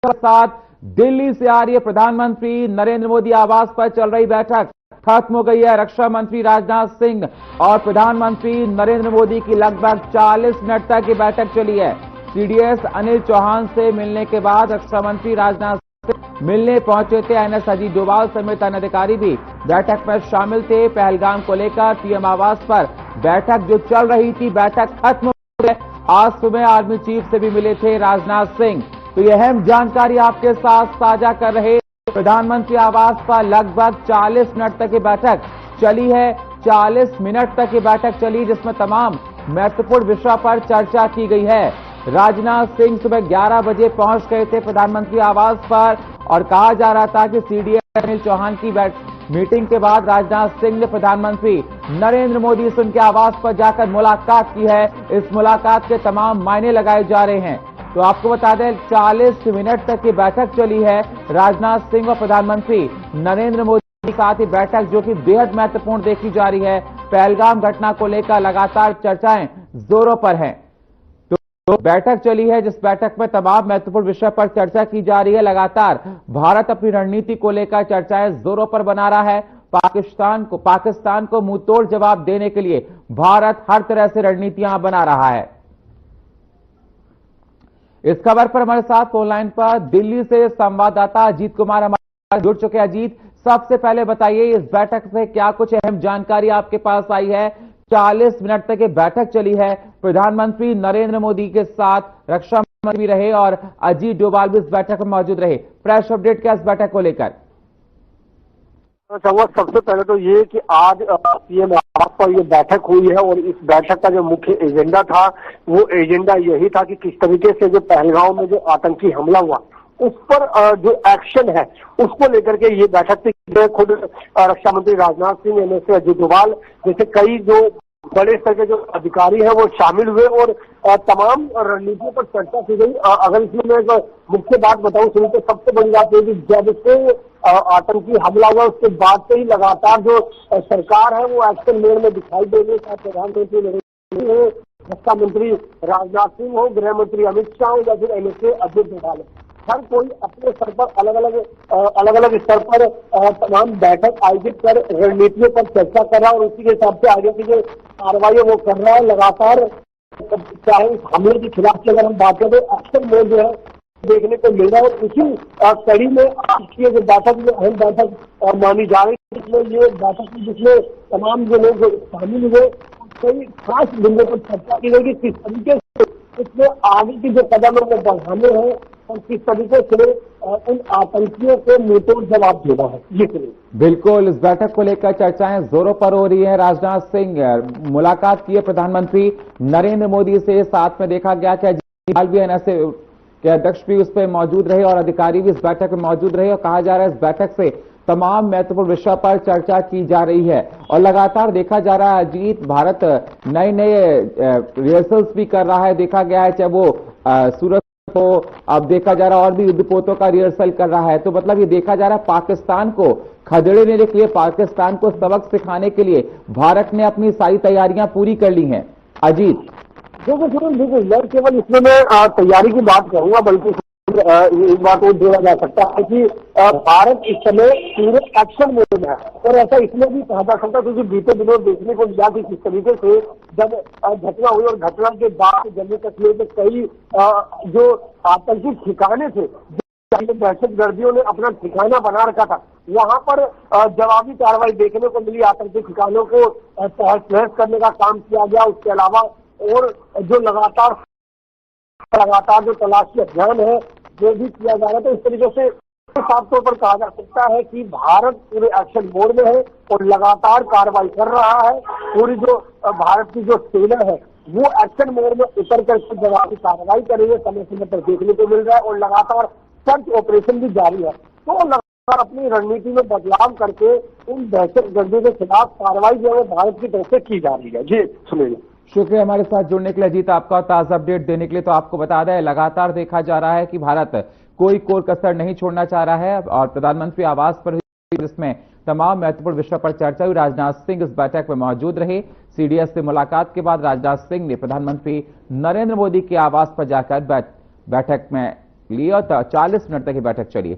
साथ दिल्ली से आ रही है प्रधानमंत्री नरेंद्र मोदी आवास पर चल रही बैठक खत्म हो गई है। रक्षा मंत्री राजनाथ सिंह और प्रधानमंत्री नरेंद्र मोदी की लगभग 40 मिनट तक की बैठक चली है। सीडीएस अनिल चौहान से मिलने के बाद रक्षा मंत्री राजनाथ सिंह मिलने पहुंचे थे। एनएस अजीत डोभाल समेत अन्य अधिकारी भी बैठक में शामिल थे। पहलगाम को लेकर पीएम आवास पर बैठक जो चल रही थी, बैठक खत्म हो गई। आज सुबह आर्मी चीफ से भी मिले थे राजनाथ सिंह। तो यह अहम जानकारी आपके साथ साझा कर रहे। प्रधानमंत्री आवास पर लगभग 40 मिनट तक की बैठक चली है। 40 मिनट तक की बैठक चली जिसमें तमाम महत्वपूर्ण विषयों पर चर्चा की गई है। राजनाथ सिंह सुबह 11 बजे पहुंच गए थे प्रधानमंत्री आवास पर और कहा जा रहा था कि सीडीएस अनिल चौहान की मीटिंग के बाद राजनाथ सिंह ने प्रधानमंत्री नरेंद्र मोदी से उनके आवास पर जाकर मुलाकात की है। इस मुलाकात के तमाम मायने लगाए जा रहे हैं। तो आपको बता दें 40 मिनट तक की बैठक चली है राजनाथ सिंह और प्रधानमंत्री नरेंद्र मोदी के साथ। ही बैठक जो कि बेहद महत्वपूर्ण देखी जा रही है। पहलगाम घटना को लेकर लगातार चर्चाएं जोरों पर हैं। तो बैठक चली है जिस बैठक में तमाम महत्वपूर्ण विषय पर चर्चा की जा रही है। लगातार भारत अपनी रणनीति को लेकर चर्चाएं जोरों पर बना रहा है। पाकिस्तान को मुंहतोड़ जवाब देने के लिए भारत हर तरह से रणनीतियां बना रहा है। इस खबर पर हमारे साथ ऑनलाइन पर दिल्ली से संवाददाता अजीत कुमार हमारे साथ जुड़ चुके हैं। अजीत, सबसे पहले बताइए इस बैठक से क्या कुछ अहम जानकारी आपके पास आई है? 40 मिनट तक ये बैठक चली है। प्रधानमंत्री नरेंद्र मोदी के साथ रक्षा मंत्री भी रहे और अजीत डोभाल भी इस बैठक में मौजूद रहे। प्रेस अपडेट क्या इस बैठक को लेकर? सबसे पहले तो ये कि आज पीएम आवास पर ये बैठक हुई है और इस बैठक का जो मुख्य एजेंडा था वो एजेंडा यही था कि किस तरीके से जो पहलगाम में जो आतंकी हमला हुआ उस पर जो एक्शन है उसको लेकर के ये बैठक थी। खुद रक्षा मंत्री राजनाथ सिंह, एनएस अजीत डोभाल जैसे कई जो बड़े स्तर के जो अधिकारी हैं वो शामिल हुए और तमाम रणनीतियों पर चर्चा की गई। अगर इसमें मैं एक मुख्य बात बताऊं शुरू तो सबसे बड़ी बात यह कि जब से आतंकी हमला हुआ उसके बाद से ही लगातार जो सरकार है वो एक्शन मोड में दिखाई दे रही है। प्रधानमंत्री नरेंद्र मोदी, रक्षा मंत्री राजनाथ सिंह हो, गृह मंत्री अमित शाह हो या फिर एनएस अजीत डोभाल, हर कोई अपने स्तर पर अलग अलग स्तर पर तमाम बैठक आयोजित कर रणनीतियों पर चर्चा कर रहा है और उसी के हिसाब से आगे की जो कार्रवाई है वो कर रहा है। लगातार चाहे इस हमले के खिलाफ की अगर हम बात करें तो एक्शन मोड जो है देखने को मिल रहा है। और इसी कड़ी में आज की जो बैठक में अहम बैठक मानी जा रही है, जिसमें ये बैठक जिसमें तमाम जो लोग शामिल हुए कई खास मुद्दों पर चर्चा की गई कि किस तरीके से इसमें आगे की जो कदम है वो बढ़ाने हैं और किस तरीके से उन आतंकियों को मुंहतोड़ जवाब देना है। ये बिल्कुल इस बैठक को लेकर चर्चाएं जोरों पर हो रही है। राजनाथ सिंह मुलाकात की है प्रधानमंत्री नरेंद्र मोदी से। साथ में देखा गया कि अजीत भी एनएस के अध्यक्ष भी उस पर मौजूद रहे और अधिकारी भी इस बैठक में मौजूद रहे और कहा जा रहा है इस बैठक से तमाम महत्वपूर्ण विषयों पर चर्चा की जा रही है। और लगातार देखा जा रहा है अजीत, भारत नए नए रिहर्सल्स भी कर रहा है। देखा गया है चाहे वो सूरत हो, अब देखा जा रहा है और भी युद्धपोतों का रिहर्सल कर रहा है। तो मतलब ये देखा जा रहा है पाकिस्तान को खदेड़ने के लिए, पाकिस्तान को सबक सिखाने के लिए भारत ने अपनी सारी तैयारियां पूरी कर ली हैं। अजीत, देखो मैं केवल इसमें मैं तैयारी की बात करूंगा, बल्कि एक बात और जोड़ा जा सकता है कि भारत इस समय पूरे एक्शन मोड में है। और ऐसा इसमें भी कहा जा सकता है क्योंकि बीते दिनों देखने को मिला कि किस तरीके से जब घटना हुई और घटना के बाद जम्मू कश्मीर के कई जो आतंकी ठिकाने थे, दहशतगर्दियों ने अपना ठिकाना बना रखा था, वहां पर जवाबी कार्रवाई देखने को मिली। आतंकी ठिकानों को तहस करने का काम किया गया। उसके अलावा और जो लगातार जो तलाशी अभियान है वो भी किया जा रहा है। तो इस तरीके से साफ तौर पर कहा जा सकता है कि भारत पूरे एक्शन मोड में है और लगातार कार्रवाई कर रहा है। पूरी जो भारत की जो सेना है वो एक्शन मोड में उतर करके जवाबी कार्रवाई कर रही है, समय समय पर देखने को मिल रहा है और लगातार सर्च ऑपरेशन भी जारी है। तो लगातार अपनी रणनीति में बदलाव करके उन दहशतगर्दियों के खिलाफ कार्रवाई जो है भारत की तरफ से की जा रही है। जी सुनिए, शुक्रिया हमारे साथ जुड़ने के लिए अजीत, आपका ताजा अपडेट देने के लिए। तो आपको बता दें लगातार देखा जा रहा है कि भारत कोई कोर कसर नहीं छोड़ना चाह रहा है और प्रधानमंत्री आवास पर जिसमें तमाम महत्वपूर्ण विषयों पर चर्चा हुई। राजनाथ सिंह इस बैठक में मौजूद रहे। सीडीएस से मुलाकात के बाद राजनाथ सिंह ने प्रधानमंत्री नरेंद्र मोदी के आवास पर जाकर बैठक में लिए और 40 मिनट तक ये बैठक चली।